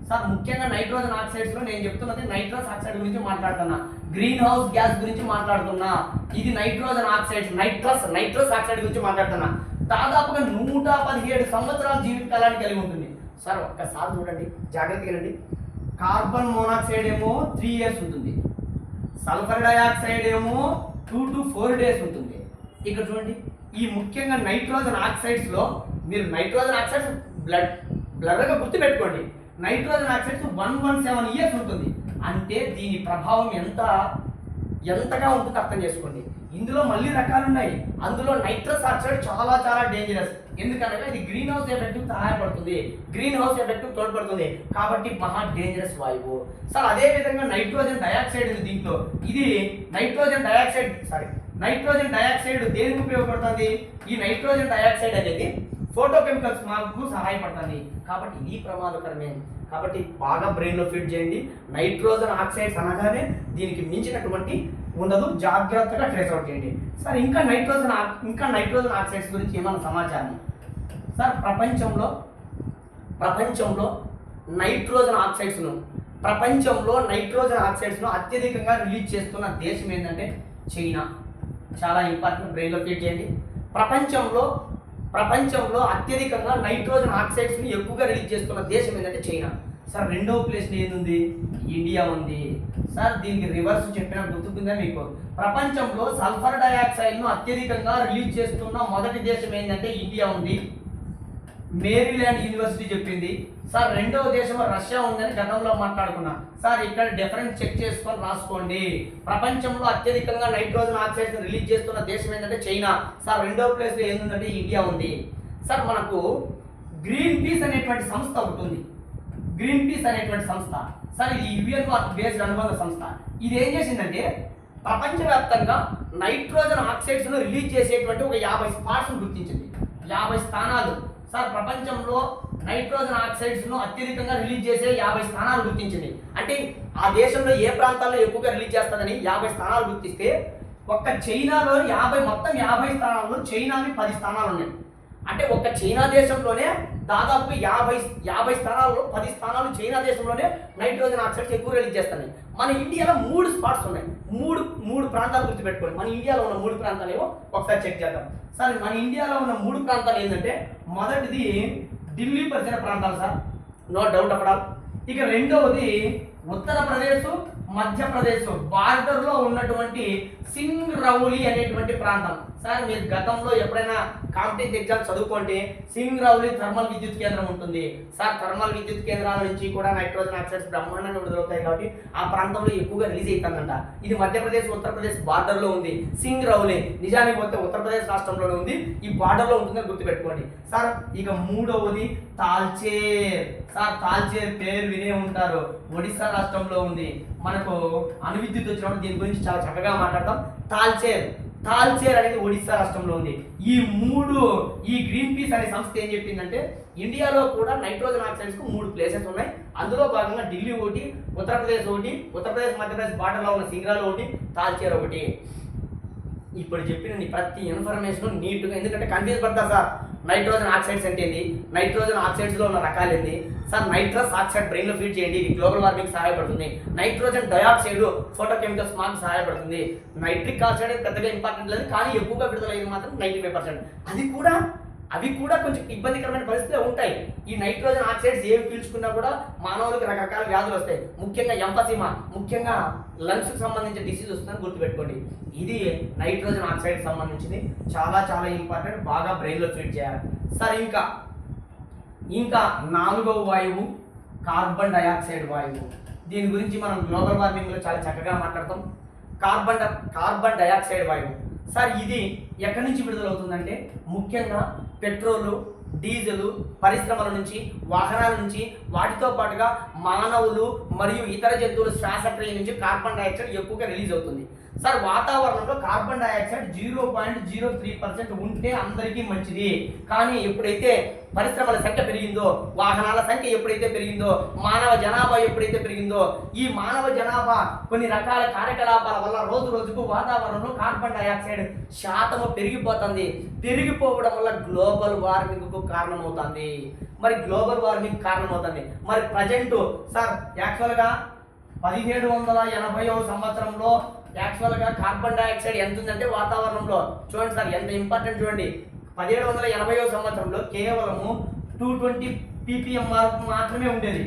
సార్ ముఖ్యంగా నైట్రోజన్ ఆక్సైడ్స్ లో నేను చెప్తున్నది నైట్రస్ ఆక్సైడ్ గురించి మాట్లాడుతున్నా, గ్రీన్ హౌస్ గ్యాస్ గురించి మాట్లాడుతున్నా. ఇది నైట్రోజన్ ఆక్సైడ్స్, నైట్రస్ ఆక్సైడ్ గురించి మాట్లాడుతున్నా. దాదాపుగా 117 సంవత్సరాల జీవితకాలాన్ని కలిగి ఉంటుంది. సార్ ఒక్కసారి చూడండి, జాగ్రత్తగా రండి. కార్బన్ మోనాక్సైడ్ ఏమో 3 years ఉంటుంది, సల్ఫర్ డయాక్సైడ్ ఏమో 2 to 4 days ఉంటుంది. ఇక్కడ చూడండి, ఈ ముఖ్యంగా నైట్రోజన్ ఆక్సైడ్స్ లో మీరు నైట్రోజన్ ఆక్సైడ్స్ బ్లర్గా గుర్తుపెట్టుకోండి. నైట్రోజన్ ఆక్సైడ్స్ 117 years ఉంటుంది. అంటే దీని ప్రభావం ఎంతగా ఉంటుందో అర్థం చేసుకోండి. ఇందులో మళ్ళీ రకాలు ఉన్నాయి. అందులో నైట్రస్ ఆక్సైడ్ చాలా చాలా డేంజరస్. ఎందుకనగా ఇది గ్రీన్ హౌస్ ఎఫెక్ట్ సహాయపడుతుంది, గ్రీన్ హౌస్ ఎఫెక్ట్ తోడ్పడుతుంది, కాబట్టి మహా డేంజరస్ వాయువు. సార్ అదే విధంగా నైట్రోజన్ డయాక్సైడ్ ఉంది దీంట్లో. ఇది నైట్రోజన్ డయాక్సైడ్ దేనికి ఉపయోగపడుతుంది? ఈ నైట్రోజన్ డయాక్సైడ్ అనేది ఫోటోకెమికల్స్ మాకు సహాయపడుతుంది, కాబట్టి ఇది ప్రమాదకరమే. కాబట్టి బాగా బ్రెయిన్లో ఫీడ్ చేయండి. నైట్రోజన్ ఆక్సైడ్స్ అనగానే దీనికి మించినటువంటి ఉండదు, జాగ్రత్తగా ట్రేస్ అవుట్ చేయండి. సార్ ఇంకా నైట్రోజన్ ఆక్సైడ్స్ గురించి ఏమైనా సమాచారం? సార్ ప్రపంచంలో నైట్రోజన్ ఆక్సైడ్స్ను అత్యధికంగా రిలీజ్ చేస్తున్న దేశం ఏంటంటే చైనా. చాలా ఇంపార్టెంట్, బ్రెయిన్లో ఫీడ్ చేయండి. ప్రపంచంలో అత్యధికంగా నైట్రోజన్ ఆక్సైడ్స్ని ఎక్కువగా రిలీజ్ చేస్తున్న దేశం ఏంటంటే చైనా. సార్ రెండవ ప్లేస్లో ఏముంది? ఇండియా ఉంది. సార్ దీనికి రివర్స్ చెప్పినా గుర్తుకుందా మీకు? ప్రపంచంలో సల్ఫర్ డయాక్సైడ్ను అత్యధికంగా రిలీజ్ చేస్తున్న మొదటి దేశం ఏంటంటే ఇండియా ఉంది. మేరీల్యాండ్ యూనివర్సిటీ చెప్పింది. సార్ రెండవ దేశం రష్యా ఉందని గతంలో మాట్లాడుకున్నా. సార్ ఇక్కడ డిఫరెన్స్ చెక్ చేసుకొని రాసుకోండి. ప్రపంచంలో అత్యధికంగా నైట్రోజన్ ఆక్సైడ్స్ రిలీజ్ చేస్తున్న దేశం ఏంటంటే చైనా. సార్ రెండవ ప్లేస్లో ఏంటంటే ఇండియా ఉంది. సార్ మనకు గ్రీన్ పీస్ అనేటువంటి సంస్థ ఒకటి ఉంది. గ్రీన్ పీస్ అనేటువంటి సంస్థ సార్ ఇది యుఎన్ బేస్డ్ అనుబంధ సంస్థ. ఇది ఏం చేసిందంటే ప్రపంచవ్యాప్తంగా నైట్రోజన్ ఆక్సైడ్స్ ను రిలీజ్ చేసేటువంటి ఒక 50 స్పాట్స్ గుర్తించింది. 50 స్థానాలు సార్ ప్రపంచంలో నైట్రోజన్ ఆక్సైడ్స్ ను అత్యధికంగా రిలీజ్ చేసే 50 స్థానాలు గుర్తించింది. అంటే ఆ దేశంలో ఏ ప్రాంతాల్లో ఎక్కువగా రిలీజ్ చేస్తుందని 50 స్థానాలు గుర్తిస్తే ఒక్క చైనాలో మొత్తం 50 స్థానాల్లో చైనావి 10 స్థానాలు ఉన్నాయి. అంటే ఒక్క చైనా దేశంలోనే దాదాపు 50 స్థానాల్లో 10 స్థానాలు చైనా దేశంలోనే నైట్రోజన్ ఆక్సైడ్స్ ఎక్కువ రిలీజ్ చేస్తున్నాయి. మన ఇండియాలో 3 స్పాట్స్ ఉన్నాయి. మూడు ప్రాంతాలు గుర్తుపెట్టుకోండి. మన ఇండియాలో ఉన్న 3 ప్రాంతాలు ఏమో ఒకసారి చెక్ చేద్దాం. సార్ మన ఇండియాలో ఉన్న 3 ప్రాంతాలు ఏంటంటే మొదటిది ఢిల్లీ పరిసర ప్రాంతాలు సార్, నో డౌట్ అక్కడ. ఇక రెండవది ఉత్తరప్రదేశ్ మధ్యప్రదేశ్ బార్డర్లో ఉన్నటువంటి సింగ్రౌలి అనేటువంటి ప్రాంతం. సార్ మీరు గతంలో ఎప్పుడైనా కాంపిటేటివ్ ఎగ్జామ్ చదువుకోండి, సింగ్రౌలి థర్మల్ విద్యుత్ కేంద్రం ఉంటుంది. సార్ థర్మల్ విద్యుత్ కేంద్రాల నుంచి కూడా నైట్రోజన్ ఆక్సైడ్స్ బ్రహ్మాండంగా విడుదలవుతాయి కాబట్టి ఆ ప్రాంతంలో ఎక్కువగా రిలీజ్ అవుతుందంట. ఇది మధ్యప్రదేశ్ ఉత్తరప్రదేశ్ బార్డర్లో ఉంది. సింగ్రౌలి నిజానికి పోతే ఉత్తరప్రదేశ్ రాష్ట్రంలోనే ఉంది, ఈ బార్డర్లో ఉంటుందని గుర్తుపెట్టుకోండి. సార్ ఇక మూడవది తాల్చేర్. సార్ తాల్చేర్ పేరు వినే ఉంటారు, ఒడిశా రాష్ట్రంలో ఉంది. మనకు అణువిద్యుత్ వచ్చినప్పుడు దీని గురించి చాలా చక్కగా మాట్లాడతాం. తాల్చేర్ అనేది ఒడిశా రాష్ట్రంలో ఉంది. ఈ గ్రీన్ పీస్ అనే సంస్థ ఏం చెప్పిందంటే ఇండియాలో కూడా నైట్రోజన్ ఆక్సైడ్స్ కు 3 ప్లేసెస్ ఉన్నాయి. అందులో భాగంగా ఢిల్లీ ఒకటి, ఉత్తరప్రదేశ్ మధ్యప్రదేశ్ బార్డర్లో ఉన్న సింగ్రాలో ఒకటి, తాల్చేర్ ఒకటి. ఇప్పుడు చెప్పిన ప్రతి ఇన్ఫర్మేషన్ నీట్గా, ఎందుకంటే కన్ఫ్యూజ్ పడతారు సార్. నైట్రోజన్ ఆక్సైడ్స్ అంటే ఏంది, నైట్రోజన్ ఆక్సైడ్స్లో ఉన్న రకాలు ఏంది సార్. నైట్రస్ ఆక్సైడ్ బ్రెయిన్లో ఫీడ్ చేయండి, ఇది గ్లోబల్ వార్మింగ్ సహాయపడుతుంది. నైట్రోజన్ డయాక్సైడ్ ఫోటోకెమికల్ స్మాగ్ సహాయపడుతుంది. నైట్రిక్ ఆక్సైడ్ పెద్దగా ఇంపార్టెంట్ లేదు, కానీ ఎక్కువగా విడుదలయ్యేది మాత్రం 95%. అవి కూడా కొంచెం ఇబ్బందికరమైన పరిస్థితులు ఉంటాయి. ఈ నైట్రోజన్ ఆక్సైడ్స్ ఏవి పీల్చుకున్నా కూడా మానవులకు రకరకాల వ్యాధులు వస్తాయి. ముఖ్యంగా ఎంఫసిమా, ముఖ్యంగా లంగ్స్కి సంబంధించిన డిసీజ్ వస్తుందని గుర్తుపెట్టుకోండి. ఇది నైట్రోజన్ ఆక్సైడ్ సంబంధించింది, చాలా చాలా ఇంపార్టెంట్, బాగా బ్రెయిన్లో ఫీడ్ చేయాలి. సార్ ఇంకా 4వ వాయువు కార్బన్ డయాక్సైడ్ వాయువు. దీని గురించి మనం గ్లోబల్ వార్మింగ్లో చాలా చక్కగా మాట్లాడతాం. కార్బన్ డయాక్సైడ్ వాయువు సార్ ఇది ఎక్కడి నుంచి విడుదలవుతుందంటే ముఖ్యంగా పెట్రోలు, డీజిల్ పరిశ్రమల నుంచి, వాహనాల నుంచి, వాటితో పాటుగా మానవులు మరియు ఇతర జంతువుల శ్వాసక్రియ నుంచి కార్బన్ డయాక్సైడ్ ఎక్కువగా రిలీజ్ అవుతుంది. సార్ వాతావరణంలో కార్బన్ డయాక్సైడ్ 0.03% ఉంటే అందరికీ మంచిది. కానీ ఎప్పుడైతే పరిశ్రమల సంఖ్య పెరిగిందో, వాహనాల సంఖ్య ఎప్పుడైతే పెరిగిందో, మానవ జనాభా ఎప్పుడైతే పెరిగిందో, ఈ మానవ జనాభా కొన్ని రకాల కార్యకలాపాల వల్ల రోజు రోజుకు వాతావరణంలో కార్బన్ డయాక్సైడ్ శాతము పెరిగిపోతుంది. పెరిగిపోవడం వల్ల గ్లోబల్ వార్మింగ్కు కారణమవుతుంది. మరి గ్లోబల్ వార్మింగ్ కారణమవుతుంది. మరి ప్రజెంట్ సార్ యాక్చువల్గా 1780వ సంవత్సరంలో యాక్చువల్గా కార్బన్ డయాక్సైడ్ ఎంత ఉందంటే వాతావరణంలో చూడండి సార్, ఎంత ఇంపార్టెంట్ చూడండి. 1780వ సంవత్సరంలో కేవలము 220 ppm మాత్రమే ఉండేది.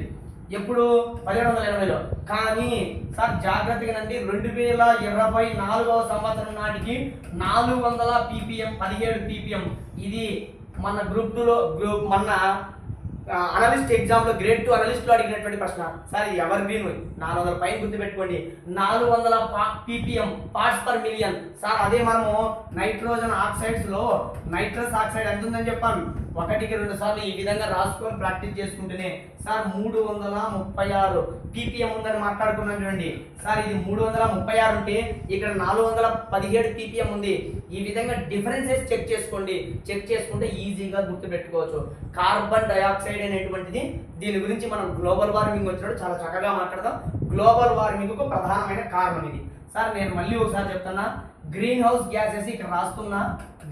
ఎప్పుడు 1780లో. కానీ సార్ జాగ్రత్తగా నండి, 2024వ సంవత్సరం నాటికి 400 ppm, 17 ppm. ఇది మన గ్రూప్ 2లో మన అనలిస్ట్ ఎగ్జామ్లో గ్రేడ్ 2 అనలిస్ట్లో అడిగినటువంటి ప్రశ్న సార్. ఇది ఎవర్ గ్రీన్ 400 పైన గుర్తుపెట్టుకోండి. 400 ppm parts per million. Sir అదే మనము నైట్రోజన్ ఆక్సైడ్స్లో నైట్రస్ ఆక్సైడ్ ఎంత ఉందని చెప్పాను, 1కి 2 సార్లు ఈ విధంగా రాసుకొని ప్రాక్టీస్ చేసుకుంటేనే సార్ 336 ppm ఉందని మాట్లాడుకున్నాను చూడండి. సార్ ఇది 336 ఉంటే ఇక్కడ 417 ppm ఉంది. ఈ విధంగా డిఫరెన్సెస్ చెక్ చేసుకోండి. చెక్ చేసుకుంటే ఈజీగా గుర్తుపెట్టుకోవచ్చు. కార్బన్ డయాక్సైడ్ అనేటువంటిది, దీని గురించి మనం గ్లోబల్ వార్మింగ్ వచ్చినప్పుడు చాలా చక్కగా మాట్లాడదాం. గ్లోబల్ వార్మింగ్కు ప్రధానమైన కారణం ఇది. సార్ నేను మళ్ళీ ఒకసారి చెప్తున్నా, గ్రీన్ హౌస్ గ్యాసెస్ ఇక్కడ రాస్తున్నా.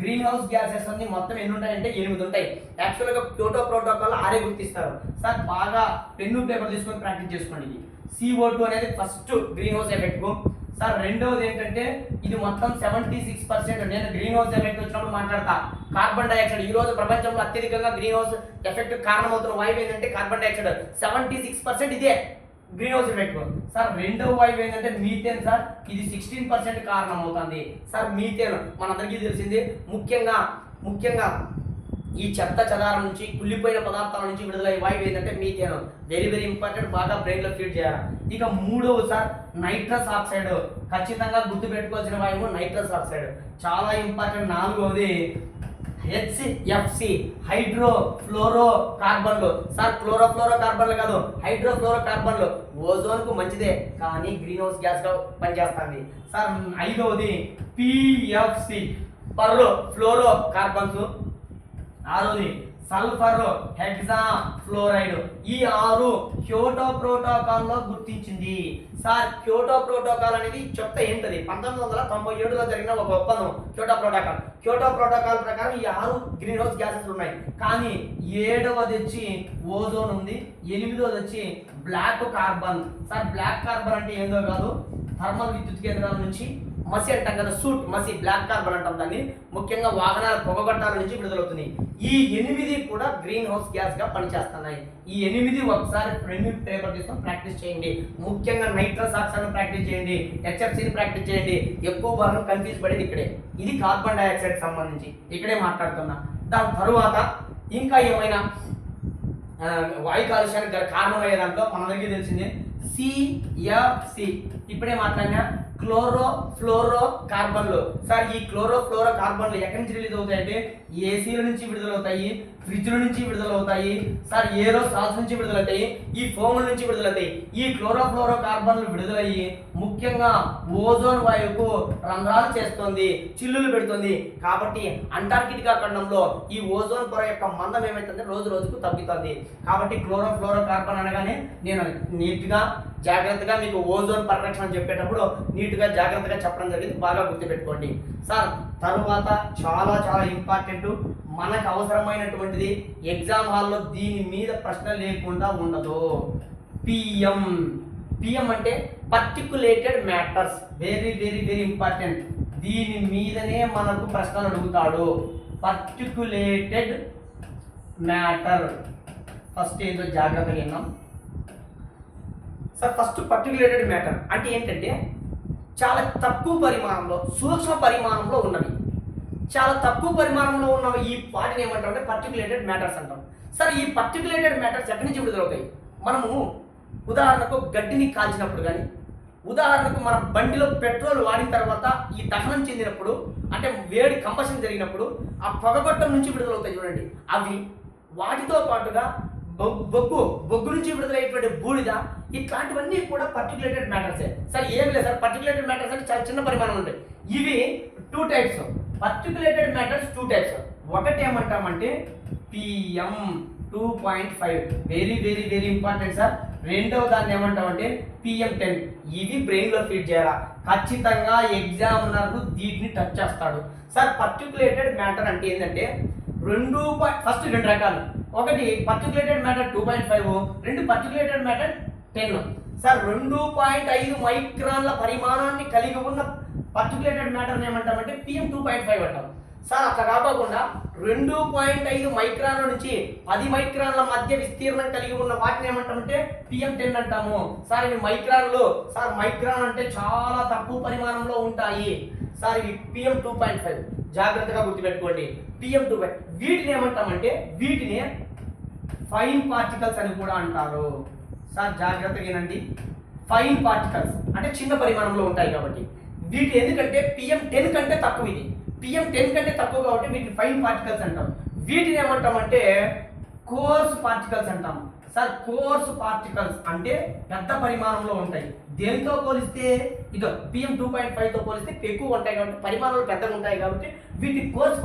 గ్రీన్ హౌస్ గ్యాసెస్ అన్ని మొత్తం ఎన్ని ఉంటాయంటే 8 ఉంటాయి. యాక్చువల్గా క్యోటో ప్రోటోకాల్ 6 గుర్తిస్తారు. సార్ బాగా పెన్ను పేపర్ తీసుకొని ప్రాక్టీస్ చేసుకోండి. ఇది CO2 అనేది first green house effect. Sir రెండవది ఏంటంటే ఇది మొత్తం 76%. నేను గ్రీన్ హౌస్ ఎఫెక్ట్ వచ్చినప్పుడు మాట్లాడతా. కార్బన్ డయాక్సైడ్ ఈ రోజు ప్రపంచంలో అత్యధికంగా గ్రీన్ హౌస్ ఎఫెక్ట్ కారణమవుతున్న వాయువు ఏంటంటే కార్బన్ డయాక్సైడ్. 76% ఇదే గ్రీన్ హౌస్ ఎఫెక్ట్. సార్ రెండవ వాయువు ఏంటంటే మీథేన్. సార్ ఇది 16% కారణం అవుతుంది. సార్ మీథేన్ మనందరికీ తెలిసింది. ముఖ్యంగా ఈ చెత్త చెదారం నుంచి కుళ్ళిపోయిన పదార్థాల నుంచి విడుదలయ్యే వాయువు ఏంటంటే మీథేన్. వెరీ వెరీ ఇంపార్టెంట్, బాగా బ్రెయిన్లో ఫీడ్ చేయాలి. ఇక మూడవ సార్ నైట్రస్ ఆక్సైడ్. ఖచ్చితంగా గుర్తుపెట్టుకోవాల్సిన వాయువు నైట్రస్ ఆక్సైడ్, చాలా ఇంపార్టెంట్. నాలుగవది HFC, హైడ్రో ఫ్లోరో కార్బన్లు. సార్ క్లోరో కార్బన్లు కాదు, హైడ్రో ఫ్లోరో కార్బన్లు. ఓజోన్కు మంచిదే కానీ గ్రీన్ హౌస్ గ్యాస్గా పనిచేస్తుంది. సార్ ఐదవది PFC, పర్లో ఫ్లోరో కార్బన్స్. ఆరోది సల్ఫర్ హెక్సా ఫ్లోరైడ్. ఈ 6 క్యోటో ప్రోటోకాల్లో గుర్తించింది. సార్ క్యోటో ప్రోటోకాల్ అనేది చెప్తే ఏంటది, 1997లో జరిగిన ఒక ఒప్పందం క్యోటో ప్రోటోకాల్ ప్రకారం ఈ 6 గ్రీన్ హౌస్ గ్యాసెస్ ఉన్నాయి. కానీ 7వది వచ్చి ఓజోన్ ఉంది, 8వది వచ్చి black carbon. Sir black carbon అంటే ఏందో కాదు, థర్మల్ విద్యుత్ కేంద్రాల నుంచి మసి అంటాం కదా, సూట్ మసి, బ్లాక్ కార్బన్ అంటాం దాన్ని. ముఖ్యంగా వాహనాల పొగగొట్టాల నుంచి విడుదలవుతుంది. ఈ 8 కూడా గ్రీన్ హౌస్ గ్యాస్ గా పనిచేస్తున్నాయి. ఈ 8 ఒకసారి రెండు పేపర్ తీసుకొని ప్రాక్టీస్ చేయండి. ముఖ్యంగా నైట్రస్ ఆక్సైడ్ ప్రాక్టీస్ చేయండి, HFCని ప్రాక్టీస్ చేయండి. ఎక్కువ భాగం కన్ఫ్యూజ్ పడేది ఇక్కడే. ఇది కార్బన్ డైఆక్సైడ్ సంబంధించి ఇక్కడే మాట్లాడుతున్నా. దాని తరువాత ఇంకా ఏమైనా వాయు కాలుష్యానికి కారణమయ్యే దాంట్లో మనందరికీ తెలిసిందే CFC. ఇప్పుడే మాట్లాడినా క్లోరో ఫ్లోరో కార్బన్లు. సార్ ఈ క్లోరో ఫ్లోరో కార్బన్లు ఎక్కడి నుంచి రిలీజ్ అవుతాయంటే ఏసీల నుంచి విడుదలవుతాయి, ఫ్రిడ్జ్ల నుంచి విడుదలవుతాయి, సార్ ఏరోసాల్స్ నుంచి విడుదలవుతాయి, ఈ ఫోముల నుంచి విడుదలవుతాయి. ఈ క్లోరో ఫ్లోరో కార్బన్లు విడుదలయ్యి ముఖ్యంగా ఓజోన్ వాయువుకు రంధ్రాలు చేస్తుంది, చిల్లులు పెడుతుంది. కాబట్టి అంటార్కిటికా ఖండంలో ఈ ఓజోన్ పొర యొక్క మందం ఏమైతుందంటే రోజు రోజుకు తగ్గుతుంది. కాబట్టి క్లోరో ఫ్లోరో కార్బన్ అనగానే నేను నీట్గా జాగ్రత్తగా మీకు ఓజోన్ పరిరక్షణ చెప్పేటప్పుడు నీట్గా జాగ్రత్తగా చెప్పడం జరిగింది, బాగా గుర్తుపెట్టుకోండి. సార్ తరువాత చాలా చాలా ఇంపార్టెంట్, మనకు అవసరమైనటువంటిది ఎగ్జామ్ హాల్లో దీని మీద ప్రశ్న లేకుండా ఉండదు. పిఎం అంటే particulated matters. Very very very important. దీని మీదనే మనకు ప్రశ్నలు అడుగుతాడు. పర్టికులేటెడ్ మ్యాటర్ ఫస్ట్ ఏదో జాగ్రత్తగా విన్నాం. సార్ ఫస్ట్ పర్టికులేటెడ్ మ్యాటర్ అంటే ఏంటంటే చాలా తక్కువ పరిమాణంలో, సూక్ష్మ పరిమాణంలో ఉన్నవి, చాలా తక్కువ పరిమాణంలో ఉన్నవి. ఈ వాటిని ఏమంటామంటే పర్టికులేటెడ్ మ్యాటర్స్ అంటాం. సార్ ఈ పర్టికులేటెడ్ మ్యాటర్స్ ఎక్కడి నుంచి విడుదలవుతాయి? మనము ఉదాహరణకు గడ్డిని కాల్చినప్పుడు కానీ, ఉదాహరణకు మన బండిలో పెట్రోల్ వాడిన తర్వాత ఈ దహనం చెందినప్పుడు, అంటే వేడి కంబషన్ జరిగినప్పుడు ఆ పొగగొట్టం నుంచి విడుదలవుతాయి చూడండి. అవి వాటితో పాటుగా బొగ్గు నుంచి విడుదలయ్యేటువంటి బూడిద, ఇట్లాంటివన్నీ కూడా పర్టికులేటెడ్ మ్యాటర్సే. సార్ ఏం లేదు సార్, పర్టికులేటెడ్ మ్యాటర్స్ అంటే చాలా చిన్న పరిమాణం ఉంటాయి. ఇవి 2 టైప్స్ పర్టికులేటెడ్ మ్యాటర్స్, 2 టైప్స్. ఒకటి ఏమంటామంటే PM 2.5, very very very important sir. రెండవ దాన్ని ఏమంటామంటే PM10. ఇవి బ్రెయిన్లో ఫీడ్ చేయాలా, ఖచ్చితంగా ఎగ్జామినర్ వీటిని టచ్ చేస్తాడు. సార్ పర్టికులేటెడ్ మ్యాటర్ అంటే ఏంటంటే ఫస్ట్ 2 రకాలు. ఒకటి పర్టికులేటెడ్ మ్యాటర్ 2.5, 2 పర్టికులేటెడ్ మ్యాటర్ 10. సార్ 2.5 మైక్రాన్ల పరిమాణాన్ని కలిగి ఉన్న పర్టికులేటెడ్ మ్యాటర్ ఏమంటామంటే PM 2.5 అంటాం. సార్ అట్లా కాకుండా 2.5 మైక్రాన్ల నుంచి 10 మైక్రాన్ల మధ్య విస్తీర్ణం కలిగి ఉన్న వాటిని ఏమంటామంటే PM10 అంటాము. సార్ ఇవి మైక్రాన్లు. సార్ మైక్రాన్ అంటే చాలా తక్కువ పరిమాణంలో ఉంటాయి. సార్ ఇవి PM 2.5, జాగ్రత్తగా గుర్తుపెట్టుకోండి. PM 2.5 వీటిని ఏమంటామంటే వీటిని ఫైన్ పార్టికల్స్ అని కూడా అంటారు. సార్ జాగ్రత్తగా వినండి, ఫైన్ పార్టికల్స్ అంటే చిన్న పరిమాణంలో ఉంటాయి కాబట్టి వీటి ఎందుకంటే PM10 కంటే తక్కువ, ఇది PM10 కంటే తక్కువ కాబట్టి వీటిని ఫైన్ పార్టికల్స్ అంటాం. వీటిని ఏమంటామంటే కోర్స్ పార్టికల్స్ అంటాం. సార్ కోర్స్ పార్టికల్స్ అంటే పెద్ద పరిమాణంలో ఉంటాయి. దేనితో పోలిస్తే ఇదో PM 2.5తో పోలిస్తే ఎక్కువ ఉంటాయి కాబట్టి పరిమాణాలు పెద్దగా ఉంటాయి కాబట్టి వీటిని కోర్స్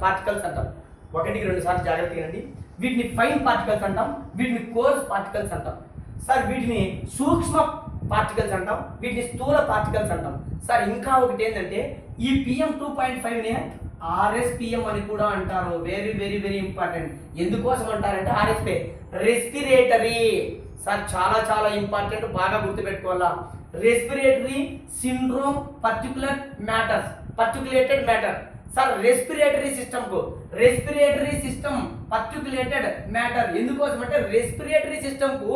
పార్టికల్స్ అంటాం. 1-2 సార్లు జాగ్రత్తగా వినండి. వీటిని ఫైన్ పార్టికల్స్ అంటాం, వీటిని కోర్స్ పార్టికల్స్ అంటాం. సార్ వీటిని సూక్ష్మ పార్టికల్స్ అంటాం, వీటిని స్థూల పార్టికల్స్ అంటాం. సార్ ఇంకా ఒకటి ఏంటంటే ఈ PM 2.5ని RSPM అని కూడా అంటారు. Very very very important. ఎందుకోసం అంటారంటే RSP రెస్పిరేటరీ. సార్ చాలా చాలా ఇంపార్టెంట్, బాగా గుర్తుపెట్టుకోవాలా. Respiratory syndrome particular matters, particulated matter. Sir respiratory system particulated matter. ఎందుకోసం అంటే రెస్పిరేటరీ సిస్టమ్కు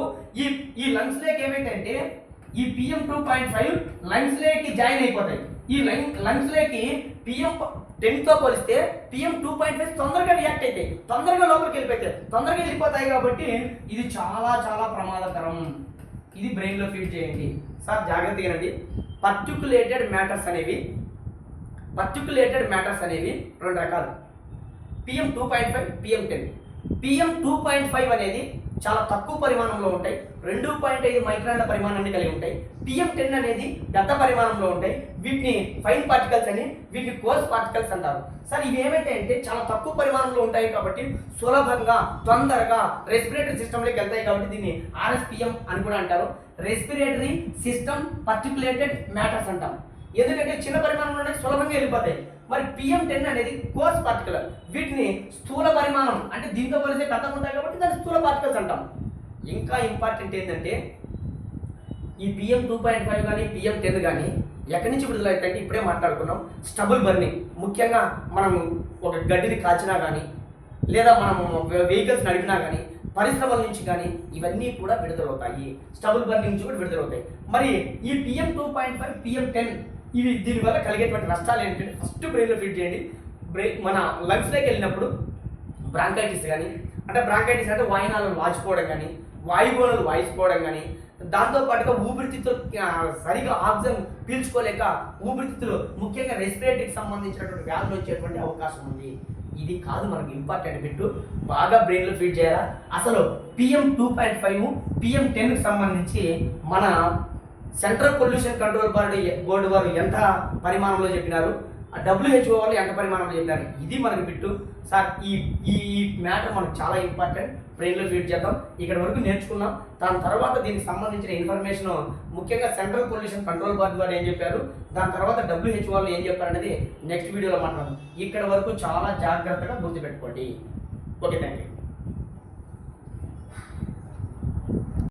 ఈ లంగ్స్ లేక్ ఏమైందంటే ఈ PM 2.5 లంగ్స్ లేకి జాయిన్ అయిపోతాయి. ఈ లంగ్స్ లేకి PM 10తో పోలిస్తే PM2.5 తొందరగా రియాక్ట్ అవుతాయి, తొందరగా లోపలికి వెళ్ళిపోతాయి, తొందరగా వెళ్ళిపోతాయి. కాబట్టి ఇది చాలా చాలా ప్రమాదకరం. ఇది బ్రెయిన్లో ఫీడ్ చేయండి సార్. జాగ్రత్తగా వినండి. పర్టిక్యులేటెడ్ మ్యాటర్స్ అనేవి రెండు రకాలు, PM2.5, PM10. PM2.5 అనేది చాలా తక్కువ పరిమాణంలో ఉంటాయి, 2.5 మైక్రాన్ల పరిమాణాన్ని కలిగి ఉంటాయి. PM10 అనేది పెద్ద పరిమాణంలో ఉంటాయి. వీటిని ఫైన్ పార్టికల్స్ అని, వీటిని కోర్స్ పార్టికల్స్ అంటారు. సార్ ఇవి ఏమైతే అంటే చాలా తక్కువ పరిమాణంలో ఉంటాయి కాబట్టి సులభంగా తొందరగా రెస్పిరేటరీ సిస్టంలోకి వెళ్తాయి కాబట్టి దీన్ని RSPM అని కూడా అంటారు. రెస్పిరేటరీ సిస్టమ్ పర్టిక్యులేటెడ్ మ్యాటర్స్ అంటాం. ఎందుకంటే చిన్న పరిమాణంలోనే సులభంగా వెళ్ళిపోతాయి. మరి PM10 అనేది కోర్స్ పార్టికల్, వీటిని స్థూల పరిమాణం అంటే దీంతో పోలిస్తే పెద్దగా ఉంటాయి కాబట్టి దాన్ని స్థూల పార్టికల్స్ అంటాం. ఇంకా ఇంపార్టెంట్ ఏంటంటే ఈ PM2.5 కానీ PM10 కానీ ఎక్కడి నుంచి విడుదలవుతాయంటే ఇప్పుడే మాట్లాడుకున్నాం, స్టబుల్ బర్నింగ్. ముఖ్యంగా మనం ఒక గడ్డిని కాచినా కానీ లేదా మనం వెహికల్స్ నడిపినా కానీ పరిశ్రమల నుంచి కానీ ఇవన్నీ కూడా విడుదలవుతాయి, స్టబుల్ బర్నింగ్ నుంచి కూడా విడుదలవుతాయి. మరి ఈ PM2.5, PM10 ఇవి దీనివల్ల కలిగేటువంటి నష్టాలు ఏంటంటే ఫస్ట్ బ్రెయిన్లో ఫీడ్ చేయండి. మన లంగ్స్లోకి వెళ్ళినప్పుడు బ్రాంకైటిస్ కానీ, అంటే బ్రాంకైటిస్ అంటే వాయునాళాలు వాచిపోవడం కానీ, వాయుగోళాలు వాయిపోవడం కానీ, దాంతోపాటుగా ఊపిరితిత్తులు సరిగా ఆక్సిజన్ పీల్చుకోలేక ఊపిరితిత్తులు ముఖ్యంగా రెస్పిరేటరీకి సంబంధించినటువంటి వ్యాధులు వచ్చేటువంటి అవకాశం ఉంది. ఇది కాదు మనకి ఇంపార్టెంట్ బిట్టు, బాగా బ్రెయిన్లో ఫీడ్ చేయాలా. అసలు PM2.5, PM10కి సంబంధించి మన సెంట్రల్ పొల్యూషన్ కంట్రోల్ బోర్డు వారు ఎంత పరిమాణంలో చెప్పినారు, WHO వాళ్ళు ఎంత పరిమాణంలో చెప్పినారు, ఇది మనకి బిట్టు. సార్ ఈ మ్యాటర్ మనకు చాలా ఇంపార్టెంట్, బ్రెయిన్లో ఫీడ్ చేద్దాం. ఇక్కడ వరకు నేర్చుకున్నాం. దాని తర్వాత దీనికి సంబంధించిన ఇన్ఫర్మేషన్ ముఖ్యంగా సెంట్రల్ పొల్యూషన్ కంట్రోల్ బోర్డు వారు ఏం చెప్పారు, దాని తర్వాత WHO వాళ్ళు ఏం చెప్పారు అనేది నెక్స్ట్ వీడియోలో మాట్లాడదాం. ఇక్కడ వరకు చాలా జాగ్రత్తగా గుర్తుపెట్టుకోండి. Okay, thank you.